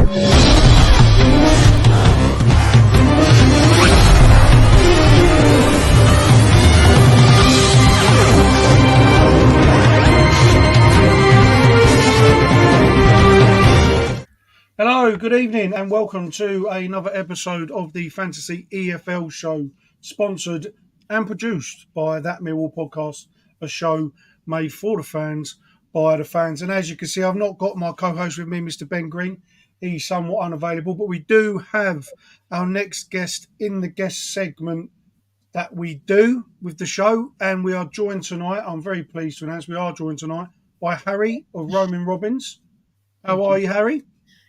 Hello, good evening, and welcome to another episode of the Fantasy EFL Show, sponsored and produced by That Millwall Podcast, a show made for the fans, by the fans. And as you can see, I've not got my co-host with me, Mr. Ben Green. He's somewhat unavailable, but we do have our next guest in the guest segment that we do with the show, and we are joined tonight, I'm very pleased to announce we are joined tonight by Harry of Roman Robbins. How are you, Harry?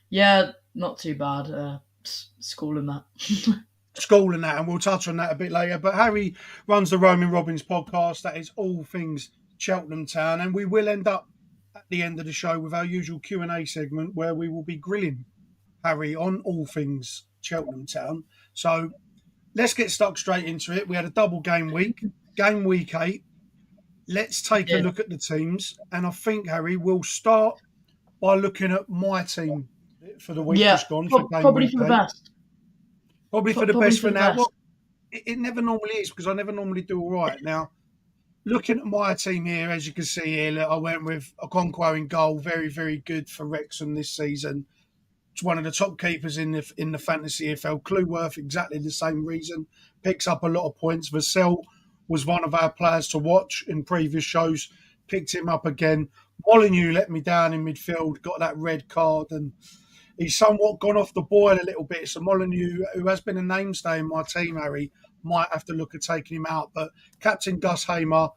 Yeah, not too bad. Schooling that. Schooling that, and we'll touch on that a bit later. But Harry runs the Roman Robbins podcast. That is all things Cheltenham Town. And we will end up at the end of the show with our usual Q&A segment where we will be grilling Harry on all things Cheltenham Town. So let's get stuck straight into it. We had a double game week, game week 8. Let's take a look at the teams. And I think, Harry, we'll start by looking at my team for the week just gone. Probably for the best. Probably for the best for now. Well, it never normally is because I never normally do all right. Now, looking at my team here, as you can see here, look, I went with Okonkwo in goal. Very, very good for Wrexham this season. It's one of the top keepers in the Fantasy EFL. Clueworth, exactly the same reason. Picks up a lot of points. Vassell was one of our players to watch in previous shows. Picked him up again. Molyneux let me down in midfield, got that red card, and he's somewhat gone off the boil a little bit. So Molyneux, who has been a mainstay in my team, Harry, might have to look at taking him out. But Captain Gus Hamer,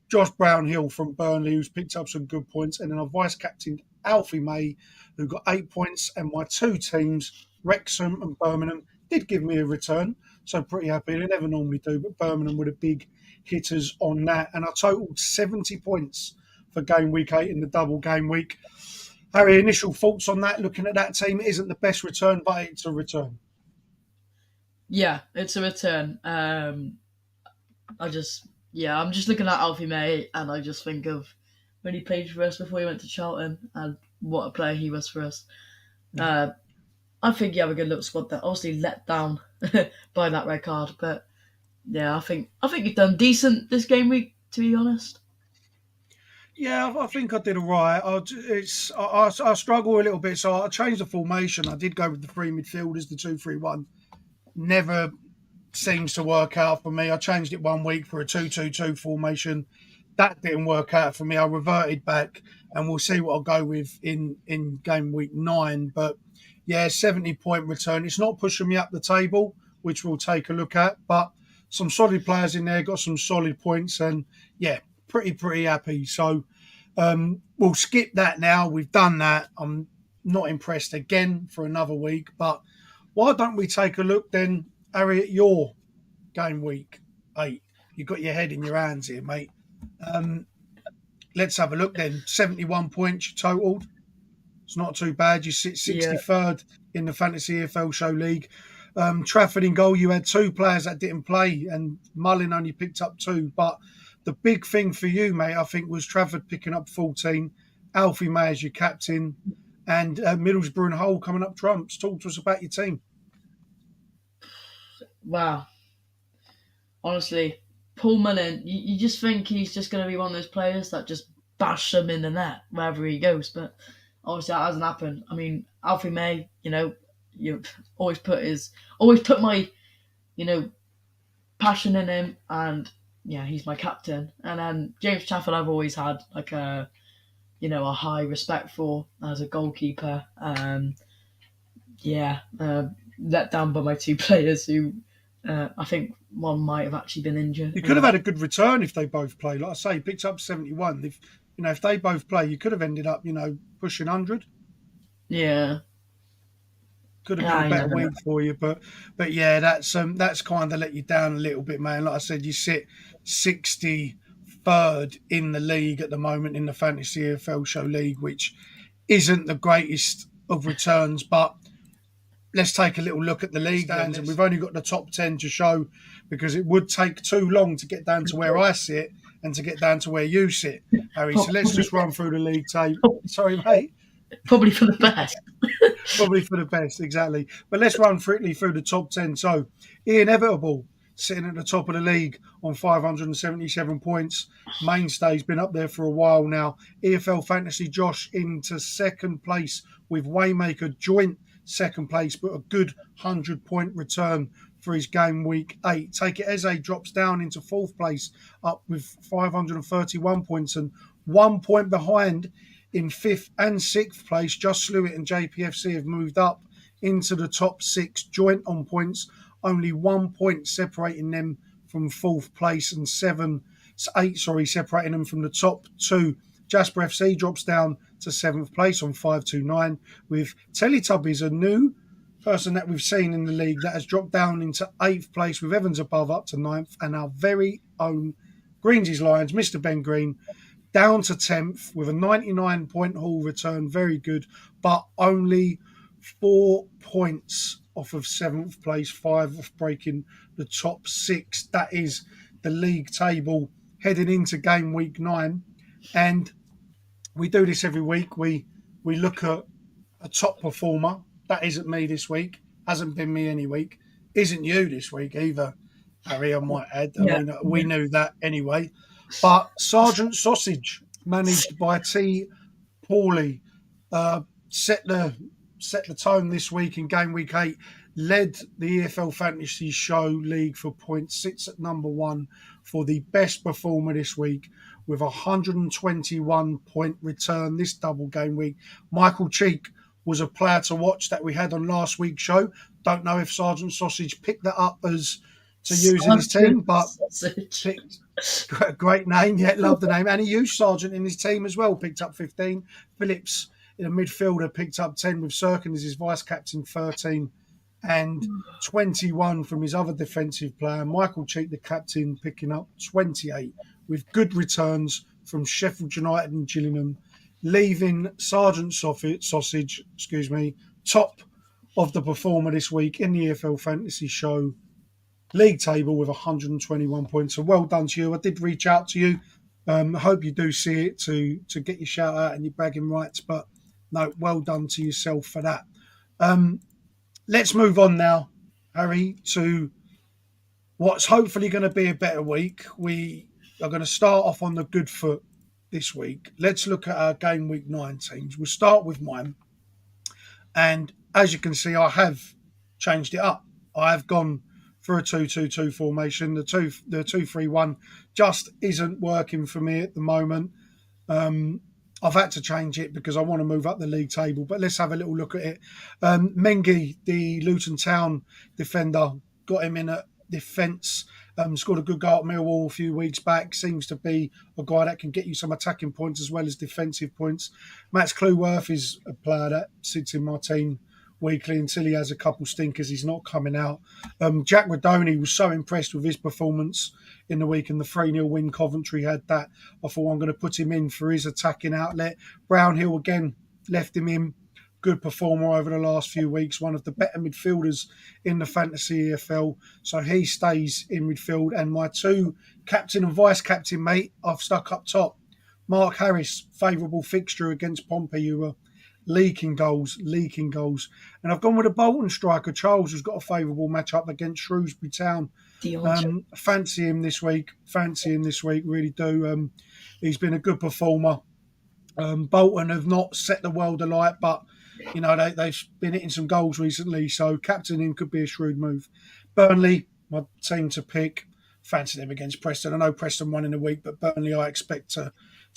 Josh Brownhill from Burnley, who's picked up some good points, and then a vice-captain, Alfie May, who got 8 points. And my two teams, Wrexham and Birmingham, did give me a return. So pretty happy. They never normally do, but Birmingham were the big hitters on that. And I totaled 70 points for game week 8 in the double game week. Harry, initial thoughts on that? Looking at that team, it isn't the best return, but it's a return. Yeah, it's a return. I'm just looking at Alfie May, and I just think of when he played for us before he went to Charlton, and what a player he was for us. I think you have a good little squad there. Obviously let down by that red card, but yeah, I think you've done decent this game week, to be honest. Yeah, I think I did all right. I struggle a little bit, so I changed the formation. I did go with the three midfielders, the 2-3-1. Never seems to work out for me. I changed it one week for a 2-2-2 formation. That didn't work out for me. I reverted back, and we'll see what I'll go with in game week 9. But yeah, 70-point return. It's not pushing me up the table, which we'll take a look at, but some solid players in there, got some solid points, and yeah, pretty happy. So we'll skip that now. We've done that. I'm not impressed again for another week. But why don't we take a look then, Harry, at your game week 8? You've got your head in your hands here, mate. Let's have a look then. 71 points you totaled. It's not too bad. You sit 63rd in the Fantasy EFL Show League. Trafford in goal, you had 2 players that didn't play, and Mullin only picked up 2. But the big thing for you, mate, I think, was Trafford picking up 14, Alfie May as your captain, and Middlesbrough and Hull coming up trumps. Talk to us about your team. Wow. Honestly, Paul Mullin, you just think he's just going to be one of those players that just bash them in the net wherever he goes. But obviously that hasn't happened. I mean, Alfie May, you always put my, passion in him, and yeah, he's my captain. And then James Trafford, I've always had a high respect for as a goalkeeper. Let down by my 2 players who I think one might have actually been injured. You could have had a good return if they both play. Like I say, picked up 71. If they both play, you could have ended up, pushing 100. Yeah. Could have been a better week for you, but yeah, that's kind of let you down a little bit, man. Like I said, you sit 63rd in the league at the moment in the Fantasy EFL Show League, which isn't the greatest of returns. But let's take a little look at the league stands, and we've only got the top 10 to show because it would take too long to get down to where I sit and to get down to where you sit, Harry. So let's just run through the league table. Sorry, mate. Probably for the best. Probably for the best, exactly. But let's run quickly through the top 10. So, Inevitable sitting at the top of the league on 577 points. Mainstay's been up there for a while now. EFL Fantasy Josh into second place with Waymaker joint second place, but a good 100-point return for his game week 8. Take It Eze drops down into fourth place, up with 531 points and 1 point behind in fifth and sixth place. Just Slewitt and JPFC have moved up into the top 6, joint on points, only 1 point separating them from fourth place and 8 separating them from the top 2. Jasper FC drops down to seventh place on 529, with Teletubbies, a new person that we've seen in the league that has dropped down into eighth place, with Evans above up to ninth, and our very own Greensies Lions, Mr. Ben Green, down to 10th with a 99-point haul return. Very good, but only 4 points off of 7th place, 5 off breaking the top 6. That is the league table heading into game week 9. And we do this every week. We look at a top performer. That isn't me this week. Hasn't been me any week. Isn't you this week either, Harry, I might add. I Yeah. mean, we knew that anyway. But Sergeant Sausage, managed by T. Paulie, set the tone this week in game week 8, led the EFL Fantasy Show League for points, sits at number 1 for the best performer this week with a 121-point return this double game week. Michael Cheek was a player to watch that we had on last week's show. Don't know if Sergeant Sausage picked that up as to use in his team, but picked, great name. Yeah, love the name. And he used Sergeant in his team as well, picked up 15. Phillips, in a midfielder, picked up 10 with Sirkin as his vice-captain, 13. And 21 from his other defensive player. Michael Cheek, the captain, picking up 28 with good returns from Sheffield United and Gillingham, leaving Sergeant Sausage, top of the performer this week in the EFL Fantasy Show league table with 121 points. So well done to you. I did reach out to you. I hope you do see it to get your shout out and your bragging rights. But no, well done to yourself for that. Let's move on now, Harry, to what's hopefully going to be a better week. We are going to start off on the good foot this week. Let's look at our game week 9 teams. We'll start with mine. And as you can see, I have changed it up. I have gone for a 2-2-2 formation. The 2-3-1 just isn't working for me at the moment. I've had to change it because I want to move up the league table, but let's have a little look at it. Mengi, the Luton Town defender, got him in at defence, scored a good goal at Millwall a few weeks back, seems to be a guy that can get you some attacking points as well as defensive points. Max Clueworth is a player that sits in my team weekly until he has a couple stinkers. He's not coming out. Jack Radoni was so impressed with his performance in the week, and the 3-0 win Coventry had that. I thought I'm going to put him in for his attacking outlet. Brownhill again left him in. Good performer over the last few weeks, one of the better midfielders in the Fantasy EFL. So he stays in midfield. And my 2 captain and vice-captain mate, I've stuck up top. Mark Harris, favourable fixture against Pompey, who were leaking goals. And I've gone with a Bolton striker, Charles, who's got a favourable matchup against Shrewsbury Town. Fancy him this week, really do. He's been a good performer. Bolton have not set the world alight, but you know they've been hitting some goals recently, so captaining could be a shrewd move. Burnley, my team to pick. Fancy them against Preston. I know Preston won in a week, but Burnley I expect to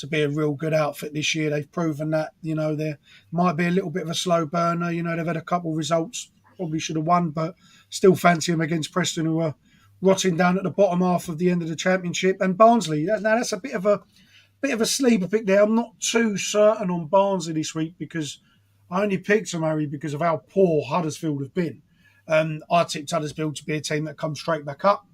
be a real good outfit this year. They've proven that, there might be a little bit of a slow burner. They've had a couple of results, probably should have won, but still fancy them against Preston, who are rotting down at the bottom half of the end of the championship. And Barnsley, now that's a bit of a sleeper pick there. I'm not too certain on Barnsley this week because I only picked them, Harry, because of how poor Huddersfield have been. I tipped Huddersfield to be a team that comes straight back up.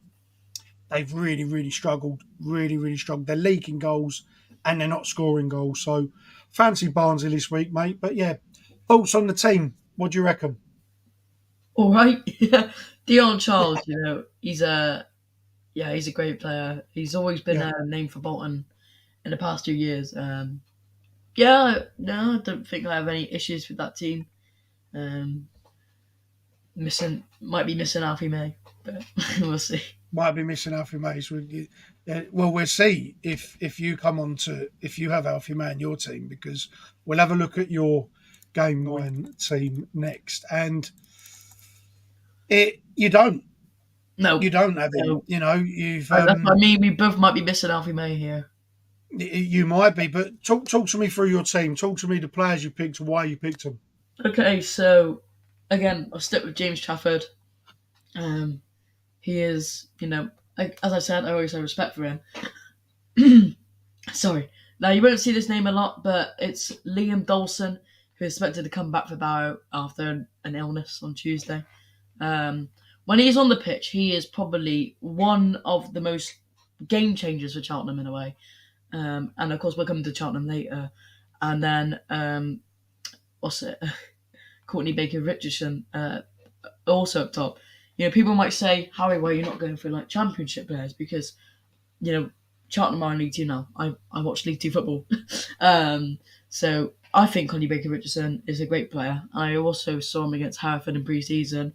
They've really, really struggled. They're leaking goals and they're not scoring goals. So fancy Barnsley this week, mate. But yeah, thoughts on the team? What do you reckon? All right. Yeah. Dion Charles, he's a great player. He's always been a name for Bolton in the past 2 years. I don't think I have any issues with that team. Um, might be missing Alfie May, but we'll see. Might be missing Alfie May. So well, we'll see if you come on to if you have Alfie May in your team, because we'll have a look at your game 9 team next, and you don't No, have him. no. You know, you've That's what I mean. We both might be missing Alfie May here. you might be, but talk to me through your team. Talk to me the players you picked, why you picked them. Okay, so again, I'll stick with James Trafford. He is, as I said, I always have respect for him. Sorry. Now, you won't see this name a lot, but it's Liam Dawson, who is expected to come back for Barrow after an illness on Tuesday. When he's on the pitch, he is probably one of the most game changers for Cheltenham in a way. And of course, we'll come to Cheltenham later. And then, what's it? Courtney Baker Richardson, also up top. People might say, Harry, why are you not going for like championship players? Because, Cheltenham are in League Two now. I watch League Two football. So I think Connie Baker Richardson is a great player. I also saw him against Hereford in pre-season.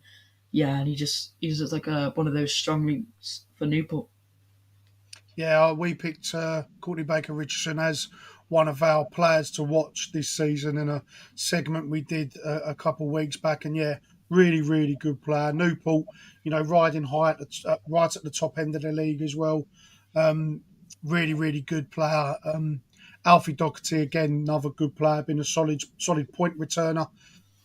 Yeah, and he just looks like one of those strong links for Newport. Yeah, we picked Courtney Baker Richardson as one of our players to watch this season in a segment we did a couple of weeks back. And yeah, really, really good player. Newport, riding high right at the top end of the league as well. Really, really good player. Alfie Doherty, again, another good player, been a solid point returner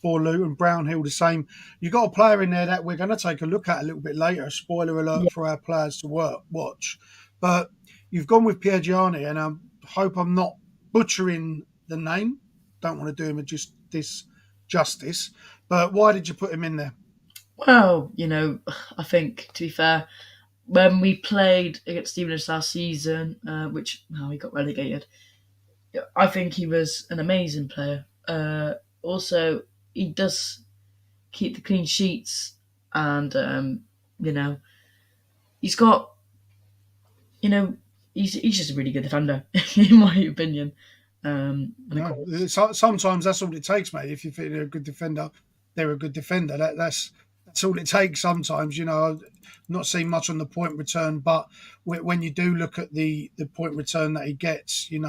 for Luton. Brownhill, the same. You got a player in there that we're going to take a look at a little bit later. Spoiler alert Yeah. for our players to watch. But you've gone with Pierre Gianni, and I hope I'm not butchering the name. Don't want to do him this justice. But why did you put him in there? Well, I think, to be fair, when we played against Stevenage last season, which he got relegated, I think he was an amazing player. Also, he does keep the clean sheets, and he's got, he's just a really good defender, in my opinion. Sometimes that's all it takes, mate. If you think they're a good defender, they're a good defender. That's all it takes. Sometimes, I've not seen much on the point return, but when you do look at the point return that he gets, he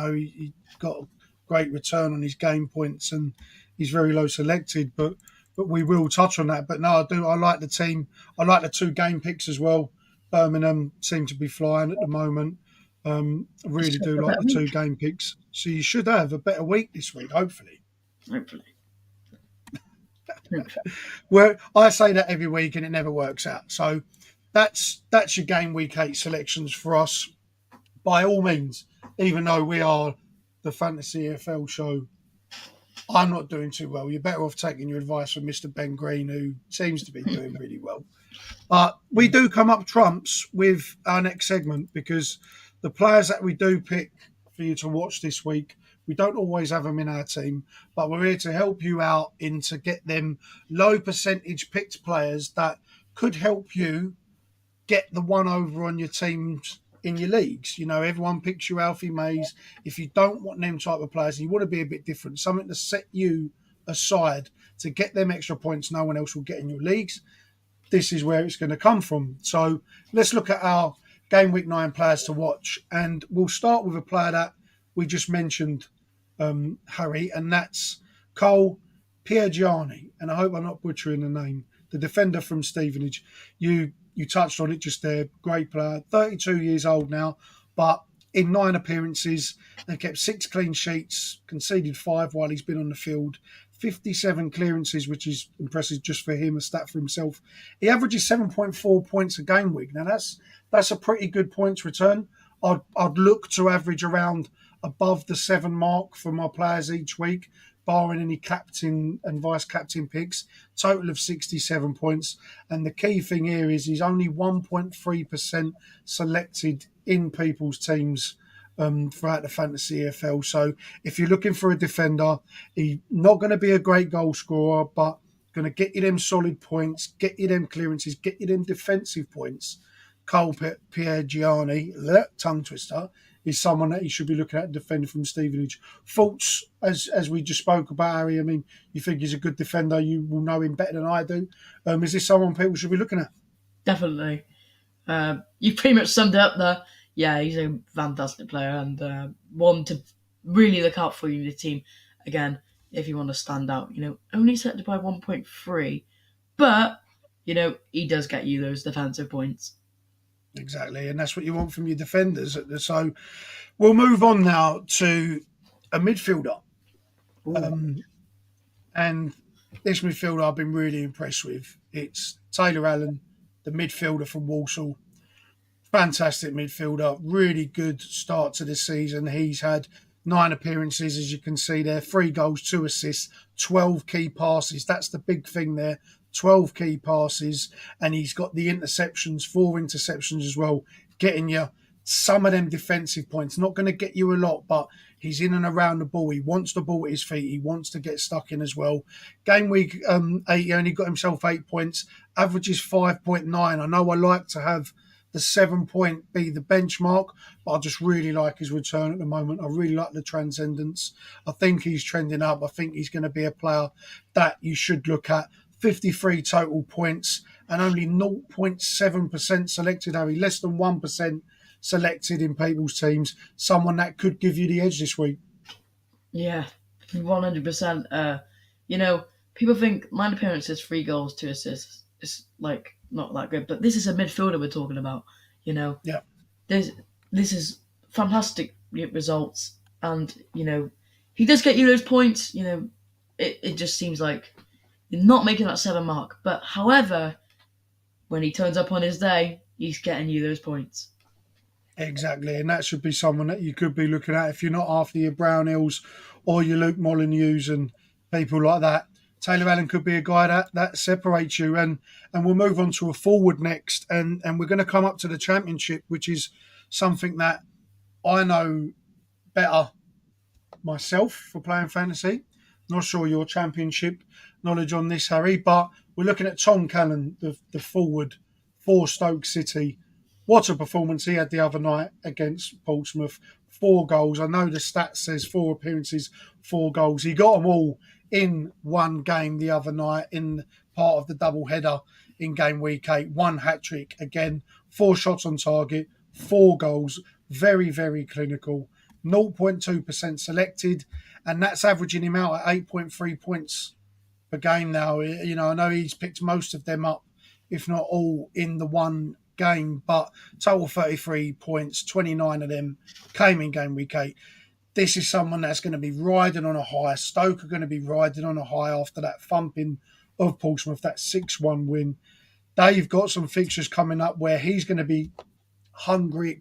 got a great return on his game points, and he's very low selected. But we will touch on that. But no, I like the team. I like the 2 game picks as well. Birmingham seem to be flying at the moment. I really do like the 2 game picks. So you should have a better week this week, hopefully. Hopefully. Well, I say that every week and it never works out. So that's your game week 8 selections for us. By all means, even though we are the Fantasy EFL show, I'm not doing too well. You're better off taking your advice from Mr. Ben Green, who seems to be doing really well. But we do come up trumps with our next segment, because the players that we do pick for you to watch this week, we don't always have them in our team, but we're here to help you out to get them low percentage picked players that could help you get the one over on your teams in your leagues. Everyone picks you Alfie Mays. If you don't want them type of players, and you want to be a bit different, something to set you aside to get them extra points no one else will get in your leagues, this is where it's going to come from. So let's look at our game week 9 players to watch, and we'll start with a player that we just mentioned, Harry, and that's Cole Piergiani. And I hope I'm not butchering the name. The defender from Stevenage. You touched on it just there. Great player. 32 years old now, but in 9 appearances, they've kept 6 clean sheets, conceded 5 while he's been on the field. 57 clearances, which is impressive just for him, a stat for himself. He averages 7.4 points a game week. Now that's a pretty good points return. I'd look to average around above the 7 mark for my players each week, barring any captain and vice captain picks. Total of 67 points. And the key thing here is he's only 1.3% selected in people's teams throughout the Fantasy EFL. So if you're looking for a defender, he's not going to be a great goal scorer, but going to get you them solid points, get you them clearances, get you them defensive points. Cole Piergiani, tongue twister, is someone that he should be looking at defending from Stevenage. Thoughts, as we just spoke about, Harry? I mean, you think he's a good defender. You will know him better than I do. Is this someone people should be looking at? Definitely. You pretty much summed it up there. Yeah, he's a fantastic player and one to really look out for in the team. Again, if you want to stand out, only selected by 1.3, but he does get you those defensive points. Exactly, and that's what you want from your defenders. So we'll move on now to a midfielder. And this midfielder I've been really impressed with. It's Taylor Allen, the midfielder from Walsall. Fantastic midfielder, really good start to the season. He's had 9 appearances, as you can see there, 3 goals, 2 assists, 12 key passes. That's the big thing there. 12 key passes, and he's got the interceptions, 4 interceptions as well, getting you some of them defensive points. Not going to get you a lot, but he's in and around the ball. He wants the ball at his feet. He wants to get stuck in as well. Game week 8, he only got himself 8 points. Average is 5.9. I know I like to have the 7 point be the benchmark, but I just really like his return at the moment. I really like the transcendence. I think he's trending up. I think he's going to be a player that you should look at. 53 total points and only 0.7% selected, Harry. Less than 1% selected in people's teams. Someone that could give you the edge this week. Yeah, 100%. People think 9 appearances, 3 goals, 2 assists. It's like not that good, but this is a midfielder we're talking about. Yeah. This is fantastic results, and he does get you those points. It just seems like you're not making that 7 mark, but however, when he turns up on his day, he's getting you those points. Exactly, and that should be someone that you could be looking at if you're not after your Brownhills or your Luke Molyneux and people like that. Taylor Allen could be a guy that separates you, and we'll move on to a forward next, and we're going to come up to the Championship, which is something that I know better myself for playing fantasy. Not sure your Championship knowledge on this, Harry, but we're looking at Tom Callan, the forward for Stoke City. What a performance he had the other night against Portsmouth. 4 goals. I know the stats says 4 appearances, 4 goals. He got them all in one game the other night in part of the double header in game week 8. 1 hat-trick again, 4 shots on target, 4 goals. Very, very clinical. 0.2% selected, and that's averaging him out at 8.3 points per game now. I know he's picked most of them up, if not all, in the one game, but total 33 points, 29 of them came in game week 8. This is someone that's going to be riding on a high. Stoke are going to be riding on a high after that thumping of Portsmouth, that 6-1 win. They've got some fixtures coming up where he's going to be hungry,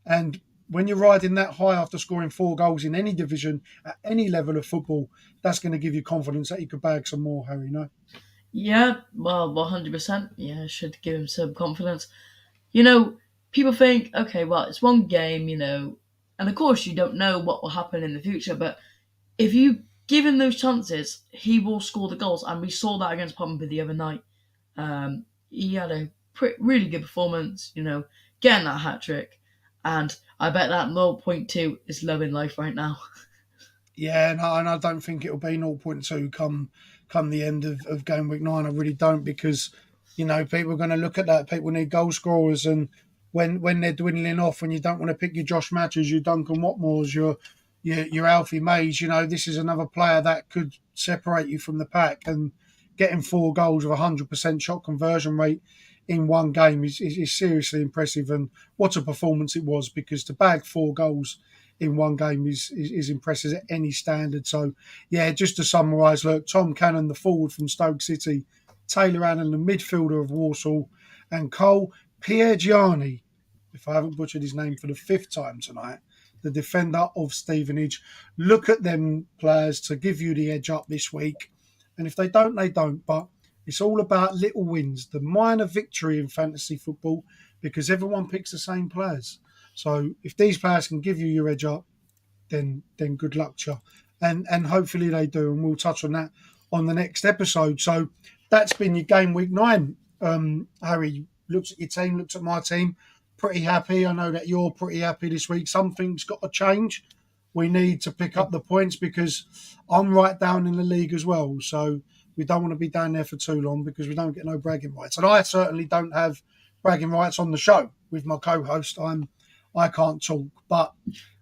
and when you're riding that high after scoring 4 goals in any division at any level of football, that's going to give you confidence that you could bag some more, Harry, no? Yeah, well, 100%. Yeah, should give him some confidence. People think, okay, well, it's one game, and of course you don't know what will happen in the future, but if you give him those chances, he will score the goals, and we saw that against Pompey the other night. He had a really good performance, getting that hat-trick, and I bet that 0.2 is loving life right now. Yeah, and I don't think it'll be 0.2 come the end of game week 9. I really don't, because people are going to look at that. People need goal scorers, and when they're dwindling off, when you don't want to pick your Josh Matthews, your Duncan Watmores, your Alfie Mays, this is another player that could separate you from the pack, and getting 4 goals with 100% shot conversion rate in one game is seriously impressive. And what a performance it was, because to bag 4 goals in one game is impressive at any standard. So, yeah, just to summarise, look, Tom Cannon, the forward from Stoke City, Taylor Allen, the midfielder of Walsall, and Cole Piergiani, if I haven't butchered his name for the 5th time tonight, the defender of Stevenage. Look at them players to give you the edge up this week. And if they don't, they don't. But it's all about little wins, the minor victory in fantasy football, because everyone picks the same players. So if these players can give you your edge up, then good luck to you. And hopefully they do. And we'll touch on that on the next episode. So that's been your game week 9. Harry, looked at your team, looked at my team. pretty happy. I know that you're pretty happy this week. Something's got to change. We need to pick up the points because I'm right down in the league as well. So we don't want to be down there for too long because we don't get no bragging rights. And I certainly don't have bragging rights on the show with my co-host. I can't talk. But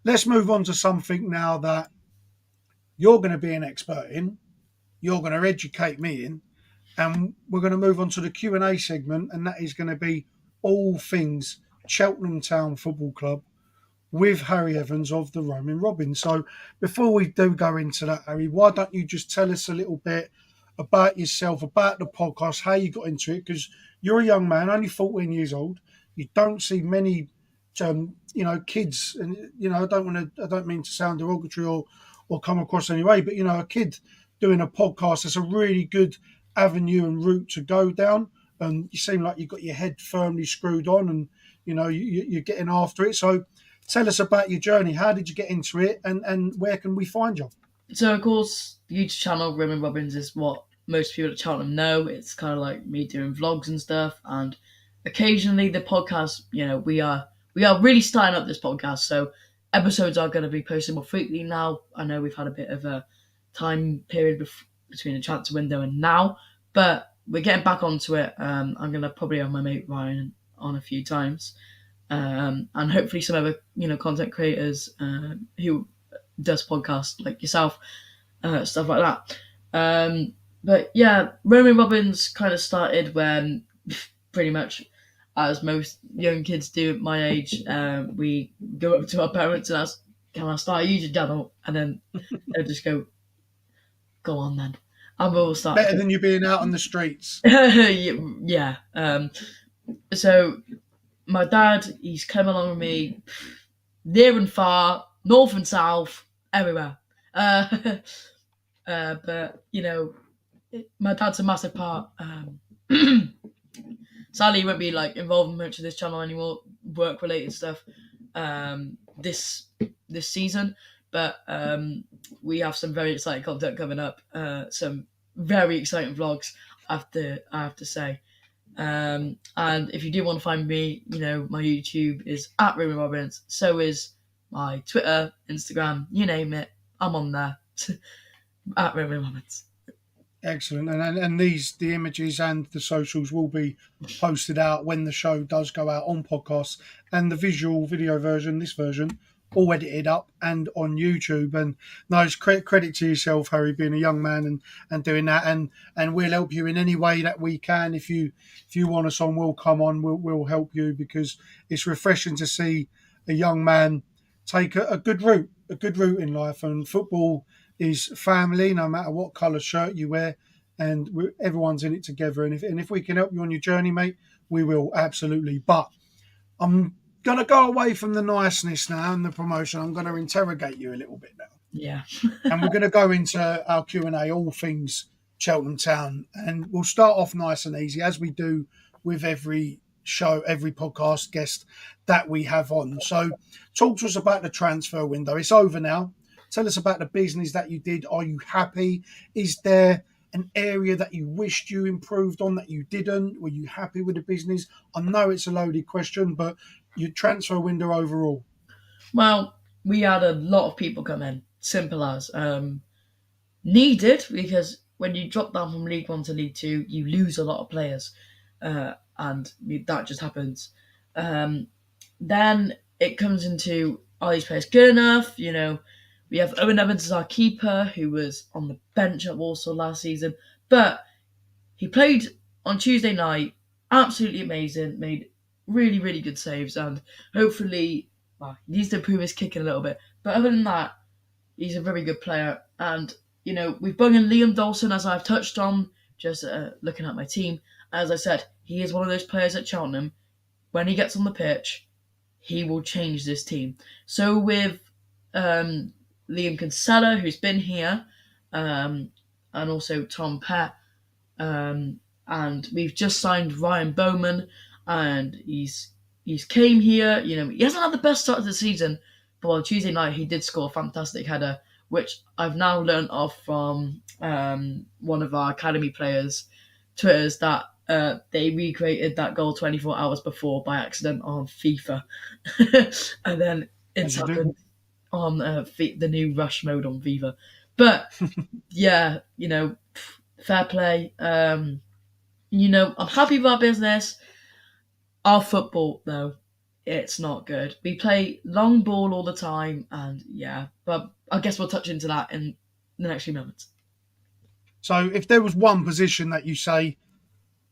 let's move on to something now that you're going to be an expert in. You're going to educate me in, and we're going to move on to the Q&A segment, and that is going to be all things Cheltenham Town Football Club with Harry Evans of the Roaming Robin. So before we do go into that, Harry, why don't you just tell us a little bit about yourself, about the podcast, how you got into it? Because you're a young man, only 14 years old. You don't see many, kids, and I don't mean to sound derogatory or come across anyway, but a kid doing a podcast, that's a really good avenue and route to go down. And you seem like you've got your head firmly screwed on, and you're getting after it. So tell us about your journey. How did you get into it, and where can we find you? So, of course, the YouTube channel, Roaming Robins, is what most people at Cheltenham know. It's kind of like me doing vlogs and stuff, and occasionally the podcast, we are really starting up this podcast, so episodes are going to be posted more frequently now. I know we've had a bit of a time period between the transfer window and now, but we're getting back onto it. I'm going to probably have my mate Ryan on a few times, and hopefully some other content creators who does podcasts like yourself, stuff like that. But yeah, Roaming Robins kind of started when pretty much, as most young kids do at my age, we go up to our parents and ask, "Can I start a YouTube channel?" And then they'll just go on then. And we'll start. Better than you being out on the streets. Yeah. So my dad, he's come along with me near and far, north and south, everywhere. But my dad's a massive part. Sadly, he won't be involved in much of this channel anymore, work related stuff, this season. But we have some very exciting content coming up. Some very exciting vlogs, I have to say. And if you do want to find me, my YouTube is at Roaming Robins. So is my Twitter, Instagram, you name it. I'm on there at Roaming Robins. Excellent. And the images and the socials will be posted out when the show does go out on podcasts, and the video version, this version, all edited up and on YouTube. And no, it's credit to yourself, Harry, being a young man and doing that. And we'll help you in any way that we can. If you want us on, we'll come on. We'll help you, because it's refreshing to see a young man take a good route in life. And football is family, no matter what colour shirt you wear, and everyone's in it together. And if we can help you on your journey, mate, we will, absolutely. But I'm going to go away from the niceness now and the promotion. I'm going to interrogate you a little bit now. Yeah. And we're going to go into our Q&A, all things Cheltenham Town. And we'll start off nice and easy, as we do with every show, every podcast guest that we have on. So talk to us about the transfer window. It's over now. Tell us about the business that you did. Are you happy? Is there an area that you wished you improved on that you didn't? Were you happy with the business? I know it's a loaded question, but your transfer window overall. Well, we had a lot of people come in. Simple as. Needed, because when you drop down from League 1 to League 2, you lose a lot of players. And that just happens. Then it comes into, are these players good enough? We have Owen Evans as our keeper, who was on the bench at Walsall last season. But he played on Tuesday night, absolutely amazing, made really, really good saves, and hopefully, he needs to improve his kicking a little bit. But other than that, he's a very good player. And, we've brought in Liam Dawson, as I've touched on, just looking at my team. As I said, he is one of those players at Cheltenham. When he gets on the pitch, he will change this team. So with Liam Kinsella, who's been here, and also Tom Pett, and we've just signed Ryan Bowman, and he's came here. He hasn't had the best start of the season, but on Tuesday night he did score a fantastic header, which I've now learnt off from one of our academy players' Twitters, that they recreated that goal 24 hours before by accident on FIFA, and then it's as you do. happened on the new Rush mode on Viva. But yeah, fair play. I'm happy with our business. Our football, though, it's not good. We play long ball all the time, and yeah, but I guess we'll touch into that in the next few moments. So if there was one position that you say,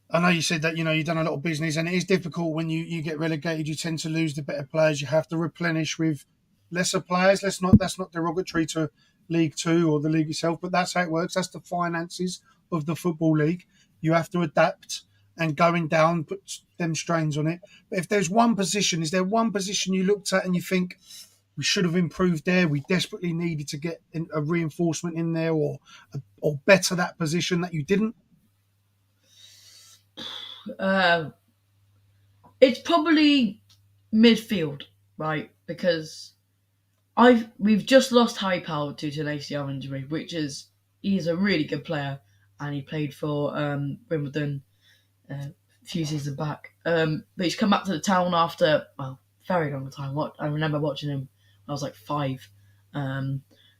I know you said that you've done a lot of business, and it is difficult when you get relegated. You tend to lose the better players. You have to replenish with lesser players. That's not derogatory to League Two or the league itself, but that's how it works. That's the finances of the football league. You have to adapt, and going down puts them strains on it. But if there's one position, is there one position you looked at and you think we should have improved there? We desperately needed to get a reinforcement in there, or better that position that you didn't. Uh, it's probably midfield, right? Because we've just lost High Power due to an ACL injury, he's a really good player, and he played for Wimbledon a few seasons back. But he's come back to the town after very long time. I remember watching him when I was like 5,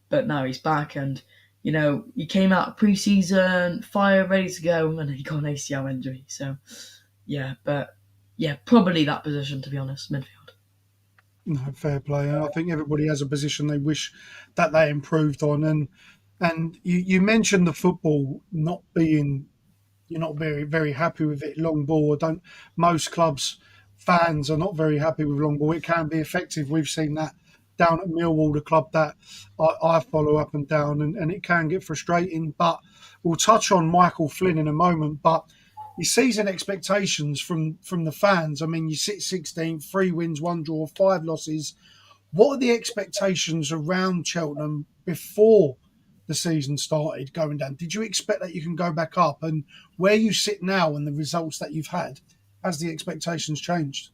but now he's back, and he came out of pre-season fire, ready to go, and he got an ACL injury. So yeah, but yeah, probably that position, to be honest, midfield. No, fair play. And I think everybody has a position they wish that they improved on. And you mentioned the football not being, you're not very, very happy with it. Long ball, don't most clubs fans are not very happy with long ball. It can be effective. We've seen that down at Millwall, the club that I follow up and down, and it can get frustrating. But we'll touch on Michael Flynn in a moment. But your season expectations from the fans. I mean, you sit 16th, 3 wins, 1 draw, 5 losses. What are the expectations around Cheltenham before the season started going down? Did you expect that you can go back up? And where you sit now and the results that you've had, has the expectations changed?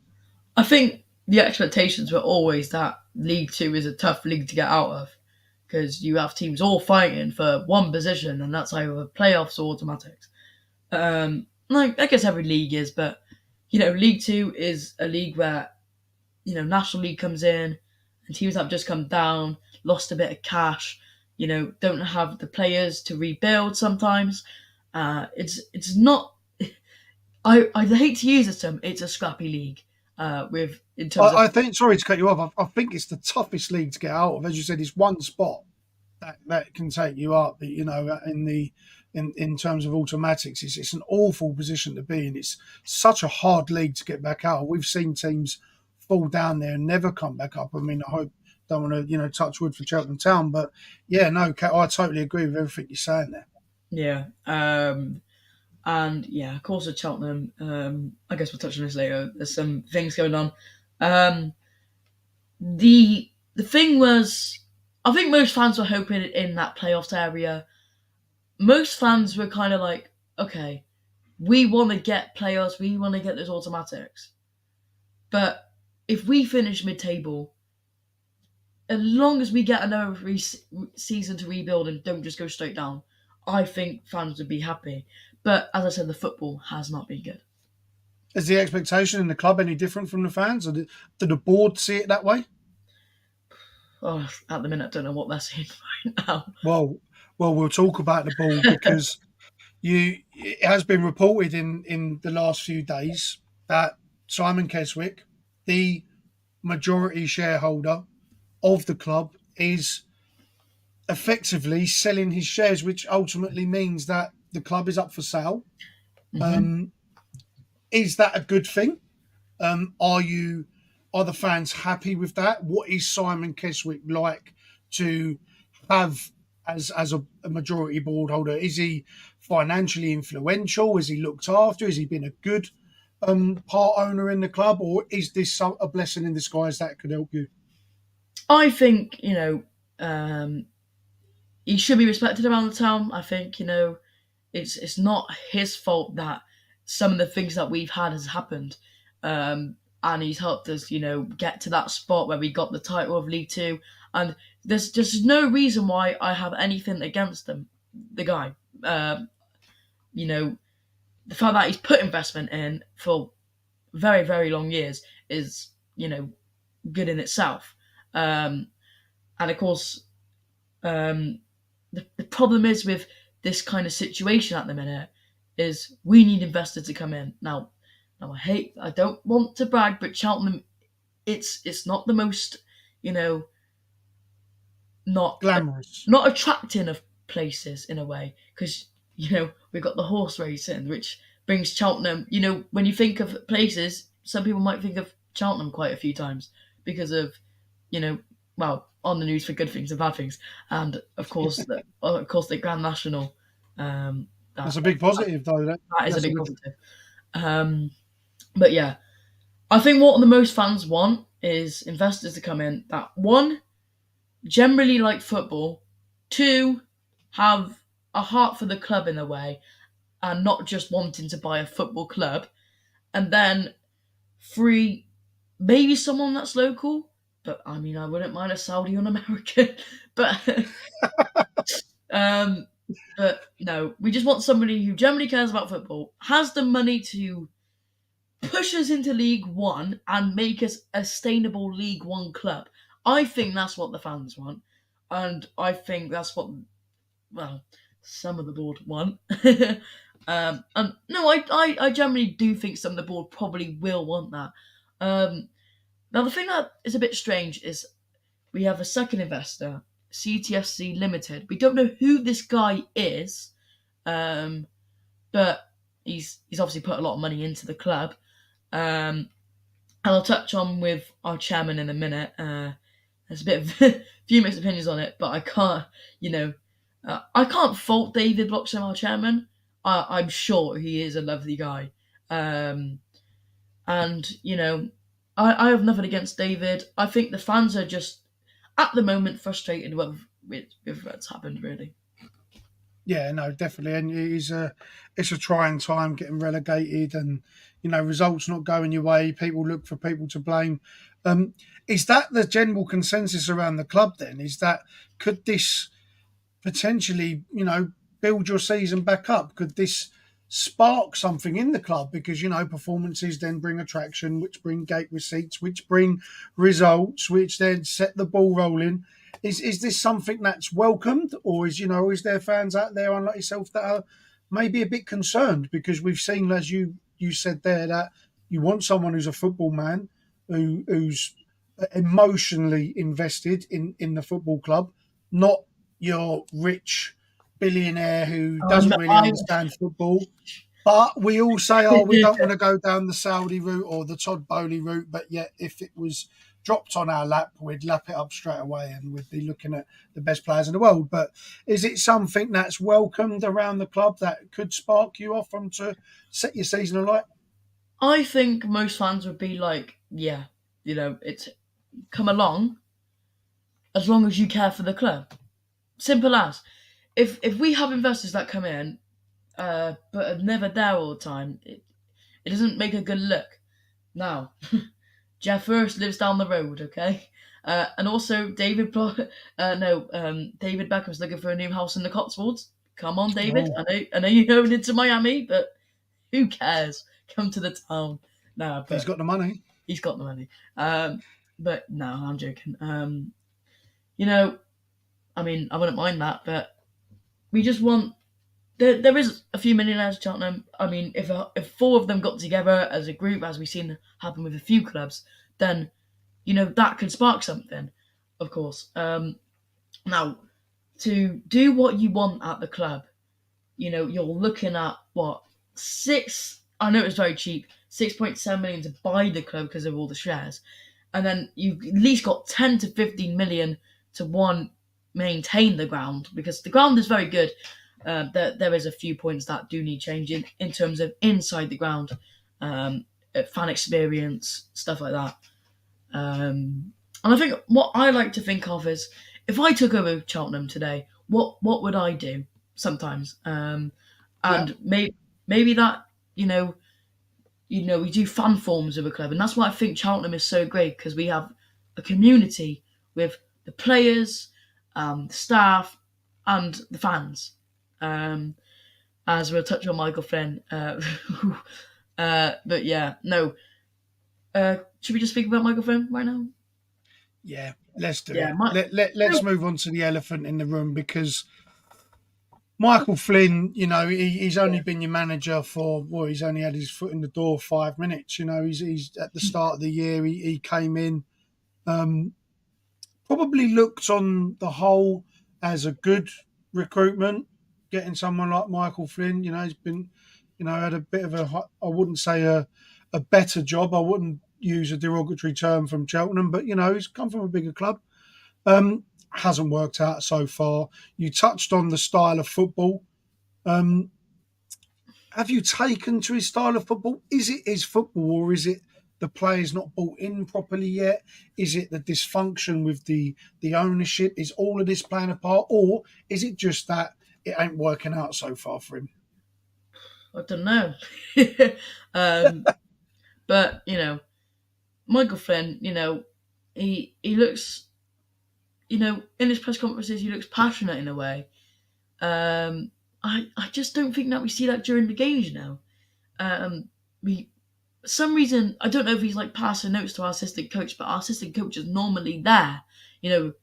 I think the expectations were always that League Two is a tough league to get out of, because you have teams all fighting for one position, and that's either playoffs or automatics. Like I guess every league is, but League Two is a league where National League comes in, and teams that have just come down, lost a bit of cash, don't have the players to rebuild. Sometimes, it's not. I hate to use this term. It's a scrappy league. With in terms of I think, sorry to cut you off, I think it's the toughest league to get out of. As you said, it's one spot that can take you up. In terms of automatics, it's an awful position to be in. It's such a hard league to get back out. We've seen teams fall down there and never come back up. I mean, I hope, don't want to touch wood for Cheltenham Town, but yeah, no, I totally agree with everything you're saying there. yeah, and yeah, of course, at Cheltenham. I guess we'll touch on this later. There's some things going on. The thing was, I think most fans were hoping in that playoffs area. Most fans were kind of like, okay, we want to get playoffs, we want to get those automatics. But if we finish mid-table, as long as we get another season to rebuild and don't just go straight down, I think fans would be happy. But as I said, the football has not been good. Is the expectation in the club any different from the fans? Or did the board see it that way? Oh, at the minute, I don't know what they're seeing right now. Well, we'll talk about the board because it has been reported in the last few days that Simon Keswick, the majority shareholder of the club, is effectively selling his shares, which ultimately means that the club is up for sale. Mm-hmm. Is that a good thing? Are the fans happy with that? What is Simon Keswick like to have as a majority board holder? Is he financially influential? Is he looked after? Has he been a good part owner in the club, or is this a blessing in disguise that could help you? I think he should be respected around the town. I think it's not his fault that some of the things that we've had has happened, and he's helped us get to that spot where we got the title of League Two, and there's just no reason why I have anything against him, the guy. the fact that he's put investment in for very, very long years is, good in itself. And of course, the problem is with this kind of situation at the minute is we need investors to come in. Now I don't want to brag, but Cheltenham, it's not the most, not Glamorous. not attracting of places in a way, because we've got the horse racing, which brings Cheltenham. When you think of places, some people might think of Cheltenham quite a few times because of, well, on the news for good things and bad things, and of course the Grand National. That's That a big positive, though. that is a That's a big big. positive. But yeah, I think what the most fans want is investors to come in that, one, generally like football, two, have a heart for the club in a way, and not just wanting to buy a football club, and then three, maybe someone that's local. But I mean, I wouldn't mind a Saudi or an American, but um, but no, we just want somebody who generally cares about football, has the money to push us into League One and make us a sustainable League One club. I think that's what the fans want, and I think that's what, well, some of the board want. And no, I generally do think some of the board probably will want that. Now, the thing that is a bit strange is we have a second investor, CTFC Limited. We don't know who this guy is, but he's obviously put a lot of money into the club. And I'll touch on with our chairman in a minute. There's a bit of few mixed opinions on it, but I can't, I can't fault David Bloxham, our chairman. I'm sure he is a lovely guy, and I have nothing against David. I think the fans are just at the moment frustrated with what's happened, really. Yeah, no, definitely, and it's a trying time getting relegated, and results not going your way. People look for people to blame. Um, is that the general consensus around the club? Then is that, could this potentially, build your season back up? Could this spark something in the club? Because performances then bring attraction, which bring gate receipts, which bring results, which then set the ball rolling. Is this something that's welcomed, or is there fans out there, unlike yourself, that are maybe a bit concerned? Because we've seen, as you said there, that you want someone who's a football man, who's emotionally invested in the football club, not your rich billionaire who Um, doesn't really I understand football. But we all say, oh, we don't want to go down the Saudi route or the Todd Bowley route. But yet, if it was dropped on our lap, we'd lap it up straight away and we'd be looking at the best players in the world. But is it something that's welcomed around the club that could spark you off on to set your season alight? I think most fans would be like, yeah, it's come along as long as you care for the club. Simple as. If we have investors that come in, but are never there all the time, it doesn't make a good look. Now, Jeff Hurst lives down the road, okay? And also David Beckham's looking for a new house in the Cotswolds. Come on, David. Oh, I know you're going into Miami, but who cares? Come to the town. No, he's but got the money. he's got the money. But no, I'm joking. You know, I mean, I wouldn't mind that, but we just want. There is a few millionaires at Cheltenham. I mean, if four of them got together as a group, as we've seen happen with a few clubs, then that could spark something, of course. Now, to do what you want at the club, you're looking at what, six. I know it was very cheap, 6.7 million to buy the club because of all the shares, and then you've at least got 10 to 15 million to one, maintain the ground, because the ground is very good. There is a few points that do need changing in terms of inside the ground, fan experience, stuff like that. And I think what I like to think of is, if I took over Cheltenham today, what would I do? Sometimes, Yeah. and maybe that we do fan forms of a club, and that's why I think Cheltenham is so great, because we have a community with the players, the staff, and the fans. as we'll touch on Michael Flynn. But yeah, no. Should we just speak about Michael Flynn right now? Yeah, let's do Yeah, it. Let's move on to the elephant in the room because Michael Flynn, he's only been your manager for he's only had his foot in the door 5 minutes. He's at the start of the year. He came in, um, probably looked on the whole as a good recruitment. Getting someone like Michael Flynn, he's been, had a bit of I wouldn't say a better job. I wouldn't use a derogatory term from Cheltenham, but he's come from a bigger club. Hasn't worked out so far. You touched on the style of football. Um, have you taken to his style of football? Is it his football, or is it the players not bought in properly yet? Is it the dysfunction with the ownership? Is all of this playing a part, or is it just that it ain't working out so far for him? I don't know. um, but Michael Flynn, he looks, in his press conferences, he looks passionate in a way. I just don't think that we see that during the games now. We some reason I don't know if he's like passing notes to our assistant coach, but our assistant coach is normally there, you know,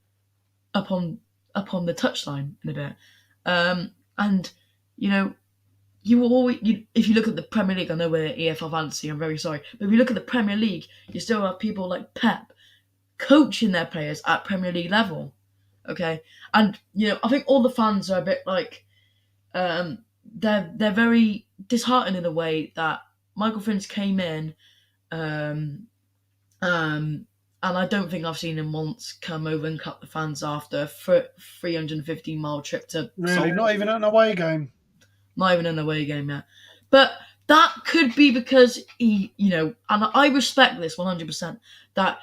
upon upon the touchline in a bit. And you know, you will always if you look at the Premier League, I know we're EFL fantasy, I'm very sorry, but if you look at the Premier League, you still have people like Pep coaching their players at Premier League level. Okay, and I think all the fans are a bit like they're very disheartened in a way that Michael Finn's came in, um, and I don't think I've seen him once come over and cut the fans after a 315-mile trip to Really, Seoul. not even an away game. Not even an away game yet. But that could be because he, and I respect this 100%, that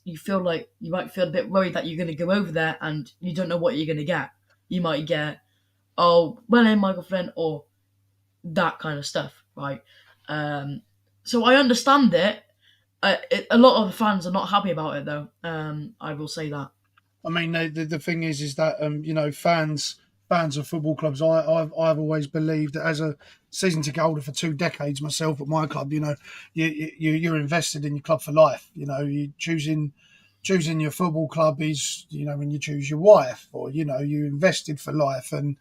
you feel like you might feel a bit worried that you're going to go over there and you don't know what you're going to get. You might get, oh, well, in Michael Flynn, or that kind of stuff, right? So I understand it. A lot of the fans are not happy about it, though. I will say that. I mean, the thing is that fans of football clubs. I've always believed that as a season ticket holder for 2 decades myself at my club, you're invested in your club for life. You choosing your football club is when you choose your wife, or you invested for life, and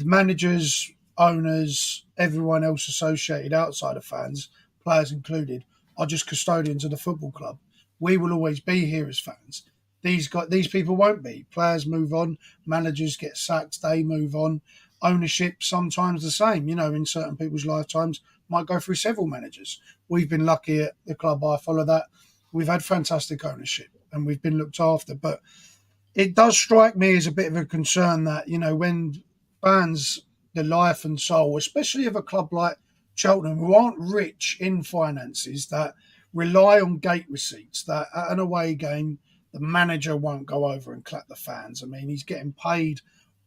managers, owners, everyone else associated outside of fans, players included, are just custodians of the football club. We will always be here as fans. These people won't be. Players move on, managers get sacked, they move on. Ownership sometimes the same. In certain people's lifetimes, might go through several managers. We've been lucky at the club I follow that we've had fantastic ownership and we've been looked after. But it does strike me as a bit of a concern that when fans, the life and soul, especially of a club like Cheltenham, who aren't rich in finances, that rely on gate receipts, that at an away game the manager won't go over and clap the fans. I mean, he's getting paid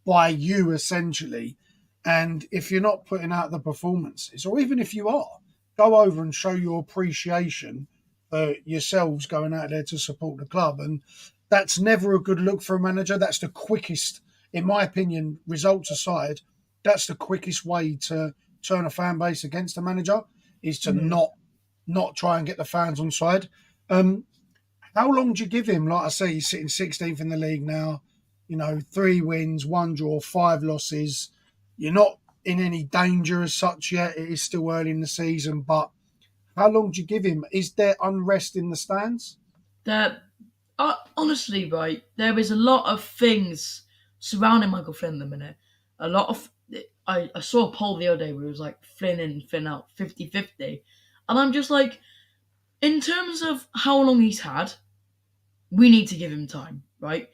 by you essentially. And if you're not putting out the performances, or even if you are, go over and show your appreciation for yourselves going out there to support the club. And that's never a good look for a manager. That's the quickest, in my opinion, results aside, that's the quickest way to turn a fan base against a manager, is to not try and get the fans on side. How long do you give him? Like I say, he's sitting 16th in the league now. 3 wins, 1 draw, 5 losses. You're not in any danger as such yet. It is still early in the season, but how long do you give him? Is there unrest in the stands? That honestly, right, there is a lot of things surrounding Michael Flynn at the minute. A lot of I saw a poll the other day where it was like Flynn in, Flynn out, 50-50. And I'm just like, in terms of how long he's had, we need to give him time, right?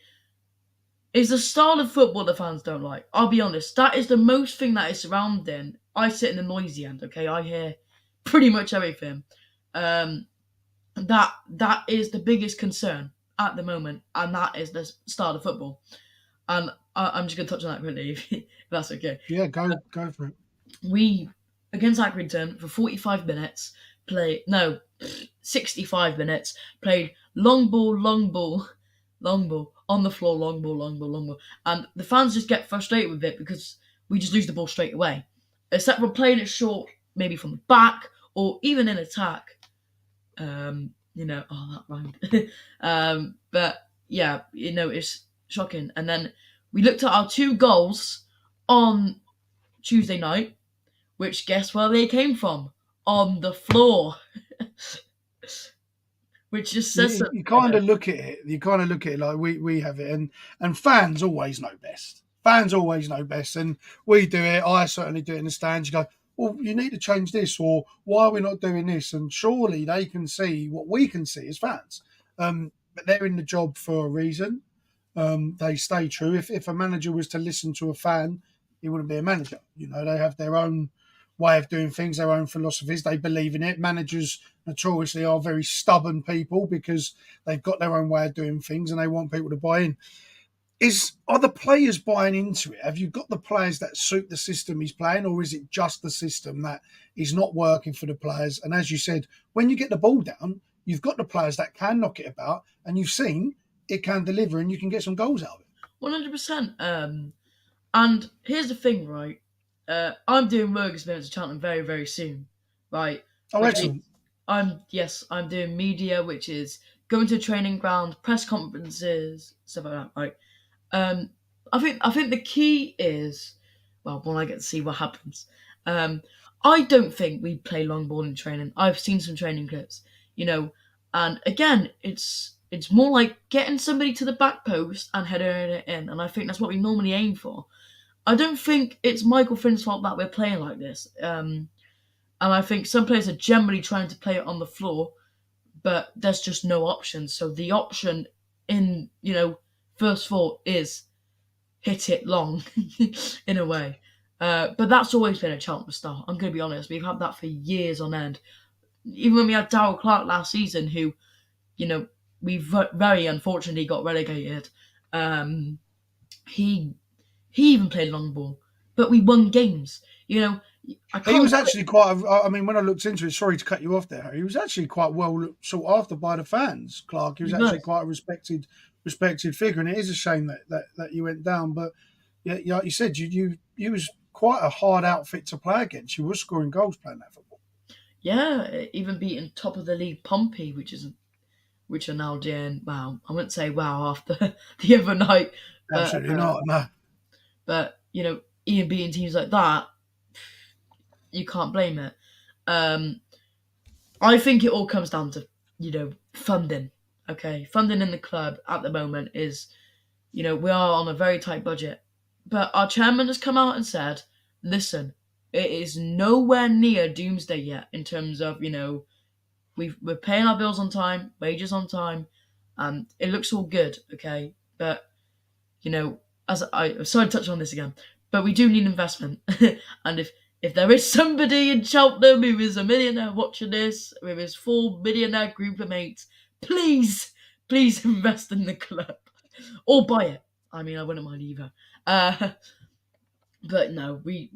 It's the style of football the fans don't like. I'll be honest, that is the most thing that is surrounding. I sit in the noisy end, okay? I hear pretty much everything. That is the biggest concern at the moment, and that is the style of football. And I'm just going to touch on that quickly, if that's okay. Yeah, go for it. We, against Accrington, for 45 minutes, 65 minutes, played long ball, on the floor, long ball. And the fans just get frustrated with it because we just lose the ball straight away. except for playing it short, maybe from the back or even in attack. That rhymed. But yeah, it's shocking. And then we looked at our two goals on Tuesday night, which guess where they came from? On the floor, which just says You, something. you kind of look at it. You kind of look at it like we have it, and fans always know best. Fans always know best, and we do it. I certainly do it in the stands. You go, well, you need to change this, or why are we not doing this? And surely they can see what we can see as fans. But they're in the job for a reason. They stay true. If a manager was to listen to a fan, he wouldn't be a manager. They have their own way of doing things, their own philosophies. They believe in it. Managers notoriously are very stubborn people because they've got their own way of doing things and they want people to buy in. Are the players buying into it? Have you got the players that suit the system he's playing, or is it just the system that is not working for the players? And as you said, when you get the ball down, you've got the players that can knock it about, and you've seen it can deliver, and you can get some goals out of it. 100%. And here's the thing, right? I'm doing work experience at Cheltenham very, very soon, right? Oh, Which excellent. I'm doing media, which is going to training ground, press conferences, stuff like that, right? Um, I think the key is, well, when I get to see what happens. I don't think we play long ball in training. I've seen some training clips, and again, it's more like getting somebody to the back post and heading it in, and I think that's what we normally aim for. I don't think it's Michael Finn's fault that we're playing like this. And I think some players are generally trying to play it on the floor, but there's just no option. So the option in, first thought is hit it long in a way. But that's always been a Cheltenham style. I'm going to be honest. We've had that for years on end. Even when we had Darryl Clark last season, who, we very unfortunately got relegated. He even played long ball, but we won games. I He can't. was actually when I looked into it, sorry to cut you off there, Harry, he was actually quite well sought after by the fans, Clark. He was He actually was. quite a respected figure, and it is a shame that you went down. But yeah, like you said, you was quite a hard outfit to play against. You were scoring goals playing that football. Yeah, even beating top of the league Pompey, which are now doing wow. I wouldn't say wow after the other night, but Absolutely not. No. even beating teams like that, you can't blame it. Um, I think it all comes down to funding. Okay, funding in the club at the moment is we are on a very tight budget, but our chairman has come out and said, listen, it is nowhere near doomsday yet in terms of we're paying our bills on time, wages on time, and it looks all good. Okay, but as I sorry to touch on this again, but we do need investment, and if there is somebody in Cheltenham who is a millionaire watching this with his 4 millionaire group of mates, please invest in the club or buy it. I mean, I wouldn't mind either. But no, we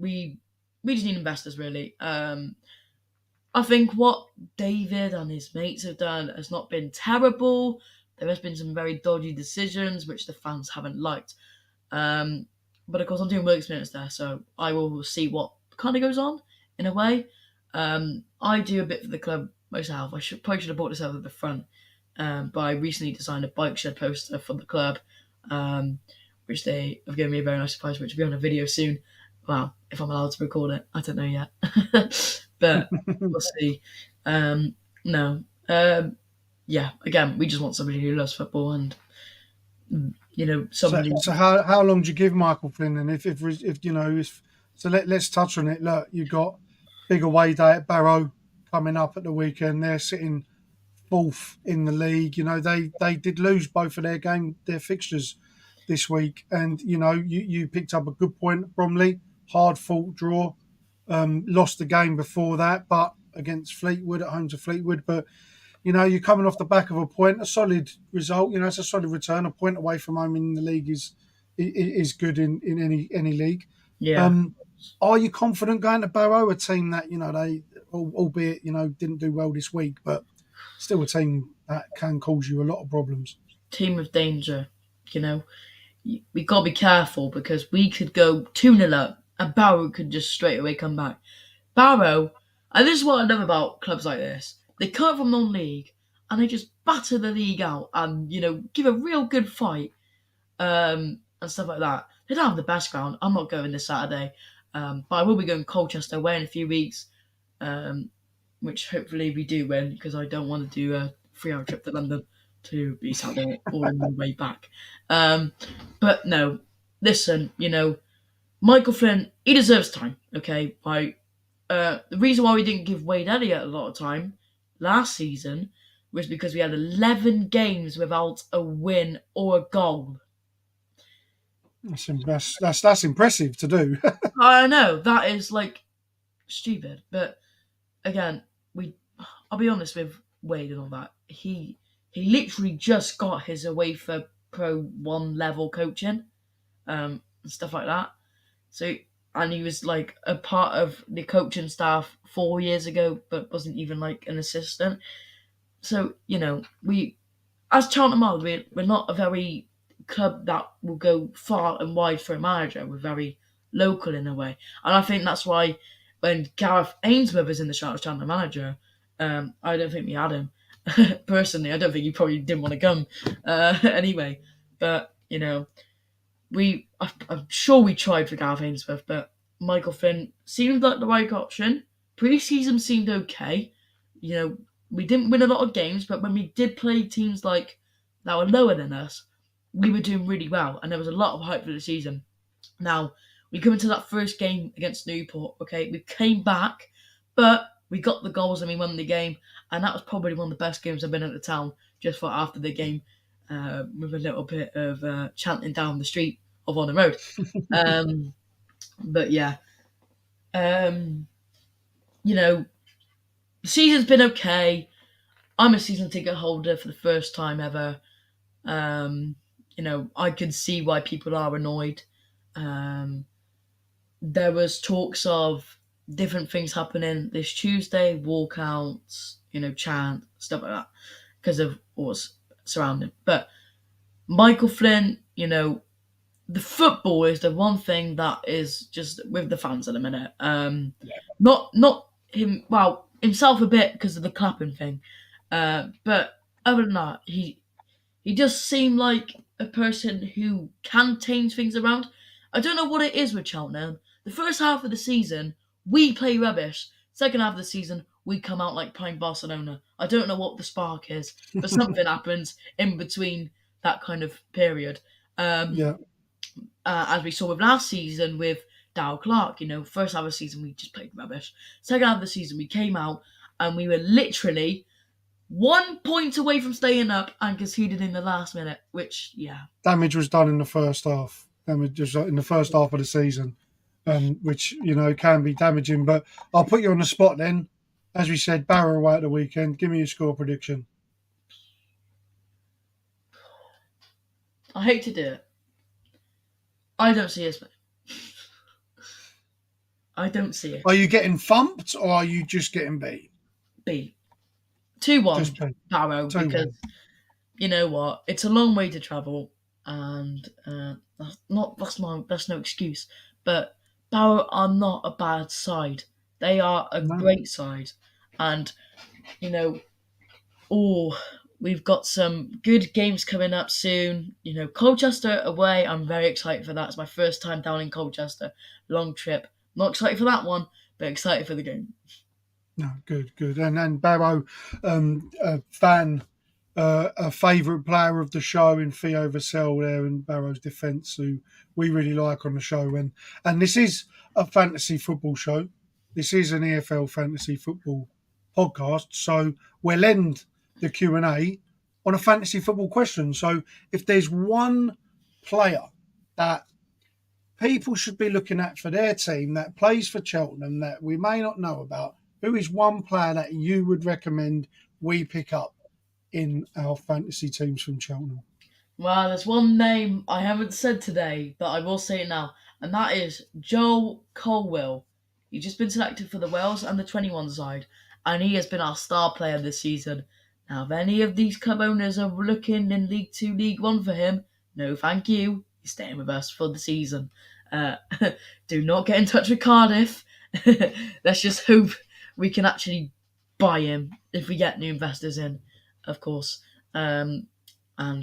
just need investors really. I think what David and his mates have done has not been terrible. There has been some very dodgy decisions which the fans haven't liked. But of course, I'm doing work experience there, so I will see what kind of goes on in a way. I do a bit for the club myself. Probably should have bought this out at the front, but I recently designed a bike shed poster for the club, which they have given me a very nice surprise, which will be on a video soon. Well, if I'm allowed to record it, I don't know yet, but we'll see. No, yeah. Again, we just want somebody who loves football and somebody. So how long do you give Michael Flynn? And if so, let's touch on it. Look, you've got big away day at Barrow coming up at the weekend. They're sitting fourth in the league. They did lose both of their fixtures this week, and you picked up a good point at Bromley. Hard fought draw. Lost the game before that, but against Fleetwood at home to Fleetwood. But you're coming off the back of a point, a solid result. It's a solid return. A point away from home in the league is good in any league. Yeah. Are you confident going to Barrow, a team that they, albeit didn't do well this week, but still a team that can cause you a lot of problems? Team of danger. We got to be careful because we could go 2-0 up and Barrow could just straight away come back. Barrow, and this is what I love about clubs like this. They come from non-league and they just batter the league out and, give a real good fight and stuff like that. They don't have the best ground. I'm not going this Saturday, but I will be going Colchester away in a few weeks, which hopefully we do win because I don't want to do a 3-hour trip to London to be sat there all on the way back. But no, listen, Michael Flynn, he deserves time, okay? The reason why we didn't give Wade Elliott a lot of time last season was because we had 11 games without a win or a goal. That's impressive to do. I know, that is stupid. But again, I'll be honest with Wade and all that. He literally just got his away for Pro 1 level coaching, and stuff like that. So, and he was a part of the coaching staff 4 years ago, but wasn't even an assistant. So, we, as Charlton Miles, we're not a very club that will go far and wide for a manager. We're very local in a way. And I think that's why when Gareth Ainsworth is in the shot as Charlton manager, I don't think we had him. Personally, I don't think he probably didn't want to come anyway. But, I'm sure we tried for Gareth Ainsworth, but Michael Flynn seemed like the right option. Pre-season seemed okay. We didn't win a lot of games, but when we did play teams that were lower than us, we were doing really well, and there was a lot of hype for the season. Now, we come into that first game against Newport, okay? We came back, but we got the goals and we won the game, and that was probably one of the best games I've been at the town, just for after the game, with a little bit of chanting down the street of on the road. But yeah, the season's been okay. I'm a season ticket holder for the first time ever. I can see why people are annoyed. There was talks of different things happening this Tuesday, walkouts, chant, stuff like that, because of what's surrounding. But Michael Flynn, the football is the one thing that is just with the fans at the minute. Not him. Well, himself a bit because of the clapping thing. But other than that, he just seemed like a person who can change things around. I don't know what it is with Cheltenham. The first half of the season, we play rubbish. Second half of the season, we come out like prime Barcelona. I don't know what the spark is, but something happens in between that kind of period. As we saw with last season with Dow Clark, first half of the season we just played rubbish. Second half of the season we came out and we were literally 1 point away from staying up and conceded in the last minute, which, damage was done in the first half. Damage was in the first half of the season, which, can be damaging. But I'll put you on the spot then. As we said, Barrow away at the weekend. Give me your score prediction. I hate to do it. I don't see us. I don't see it. Are you getting thumped or are you just getting beat? Beat. 2-1 Barrow, because you know what? It's a long way to travel, and that's no excuse. But Barrow are not a bad side. They are a great side, and we've got some good games coming up soon. Colchester away. I'm very excited for that. It's my first time down in Colchester. Long trip. Not excited for that one, but excited for the game. No, good. And Barrow, a favourite player of the show in Theo Vassell there in Barrow's defence, who we really like on the show. And this is a fantasy football show. This is an EFL fantasy football podcast. So we'll end the Q&A on a fantasy football question. So if there's one player that people should be looking at for their team that plays for Cheltenham that we may not know about, who is one player that you would recommend we pick up in our fantasy teams from Cheltenham? Well, there's one name I haven't said today, but I will say it now, and that is Joel Colwill. He's just been selected for the Wales under 21 side, and he has been our star player this season. Now, if any of these club owners are looking in League 2, League 1 for him, no thank you. He's staying with us for the season. Do not get in touch with Cardiff. Let's just hope we can actually buy him if we get new investors in, of course, and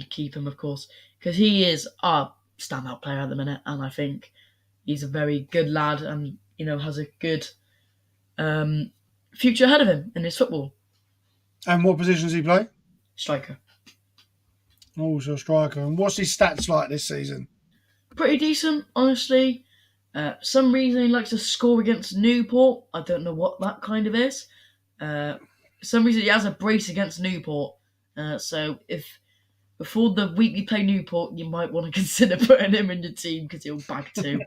keep him, of course, because he is our standout player at the minute, and I think he's a very good lad and, has a good future ahead of him in his football. And what position does he play? Striker. Oh, so striker. And what's his stats like this season? Pretty decent, honestly. Some reason he likes to score against Newport. I don't know what that kind of is. Some reason he has a brace against Newport. So if before the week we play Newport, you might want to consider putting him in your team because he'll bag 2.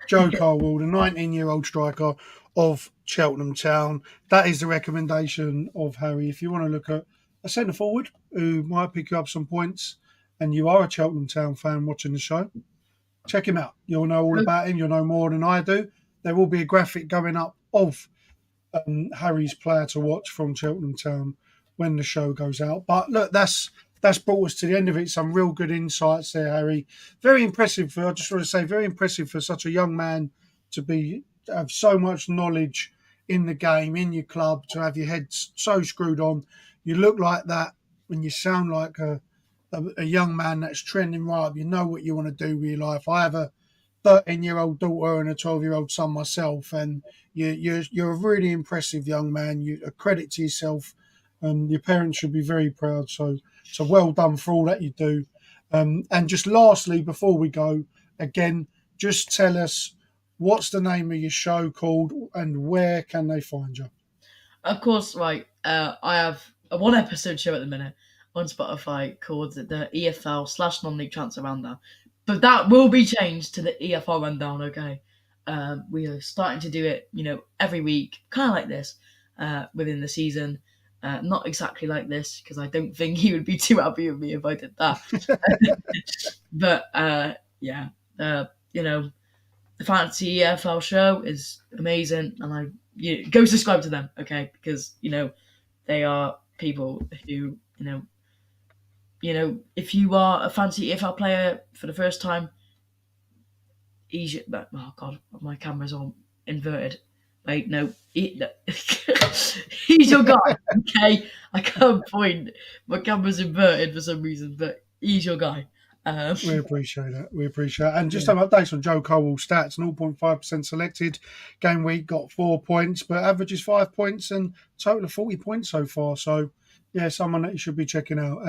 Joe Carwell, the 19-year-old striker of Cheltenham Town. That is the recommendation of Harry. If you want to look at a centre forward who might pick you up some points and you are a Cheltenham Town fan watching the show, check him out. You'll know all about him. You'll know more than I do. There will be a graphic going up of Harry's player to watch from Cheltenham Town when the show goes out. But look, that's brought us to the end of it. Some real good insights there, Harry. Very impressive. I just want to say, very impressive for such a young man to have so much knowledge in the game, in your club, to have your head so screwed on. You look like that and you sound like a young man that's trending right up. You know what you want to do with your life. I have a 13-year-old daughter and a 12-year-old son myself, and you're a really impressive young man. You a credit to yourself. Your parents should be very proud. So well done for all that you do. And just lastly, before we go, again, just tell us what's the name of your show called and where can they find you? Of course, right. I have a 1-episode show at the minute on Spotify called the EFL / non-league transfer rundown. But that will be changed to the EFL rundown, okay? We are starting to do it, every week, kind of like this, within the season. Not exactly like this, because I don't think he would be too happy with me if I did that. But, the Fantasy EFL show is amazing, and go subscribe to them, okay? Because, they are people who, if you are a fantasy EFL player for the first time, oh god, my camera's all inverted. Wait, no, he's your guy, okay? I can't point. My camera's inverted for some reason, but he's your guy. We appreciate that. And just some updates on Joe Colwell's stats. 0.5% selected. Game week got 4 points, but averages 5 points and total of 40 points so far. So, yeah, someone that you should be checking out.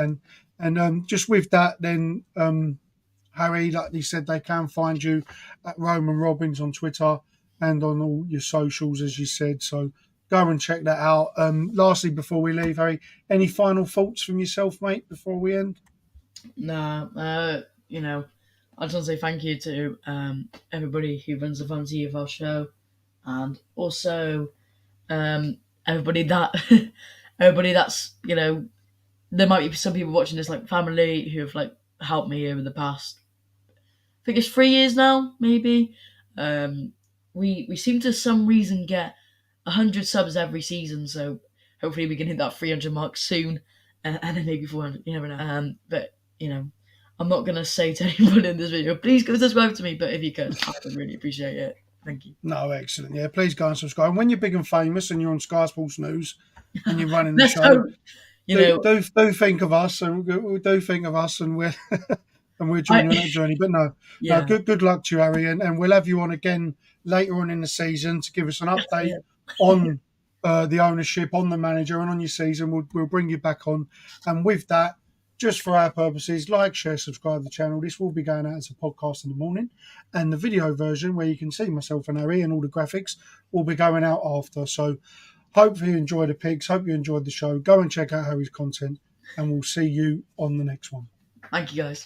And just with that, then, Harry, like you said, they can find you at Roman Robbins on Twitter and on all your socials, as you said. So go and check that out. Lastly, before we leave, Harry, any final thoughts from yourself, mate, before we end? No, I just want to say thank you to everybody who runs the Fantasy EFL show, and also everybody that's there might be some people watching this, like family, who have helped me over the past, I think it's 3 years now, maybe. We seem to some reason get 100 subs every season, so hopefully we can hit that 300 mark soon, and then maybe 400. You never know. But I'm not gonna say to anyone in this video, please go subscribe to me. But if you could, I would really appreciate it. Thank you. No, excellent. Yeah, please go and subscribe. And when you're big and famous and you're on Sky Sports News and you're running the show, do think of us, and do think of us, and we're and we're joining that journey. But no, good luck to you, Harry, and we'll have you on again later on in the season to give us an update on the ownership, on the manager, and on your season. We'll bring you back on, and with that, just for our purposes, like, share, subscribe to the channel. This will be going out as a podcast in the morning, and the video version where you can see myself and Harry and all the graphics will be going out after. So hopefully you enjoyed the picks. Hope you enjoyed the show. Go and check out Harry's content, and we'll see you on the next one. Thank you, guys.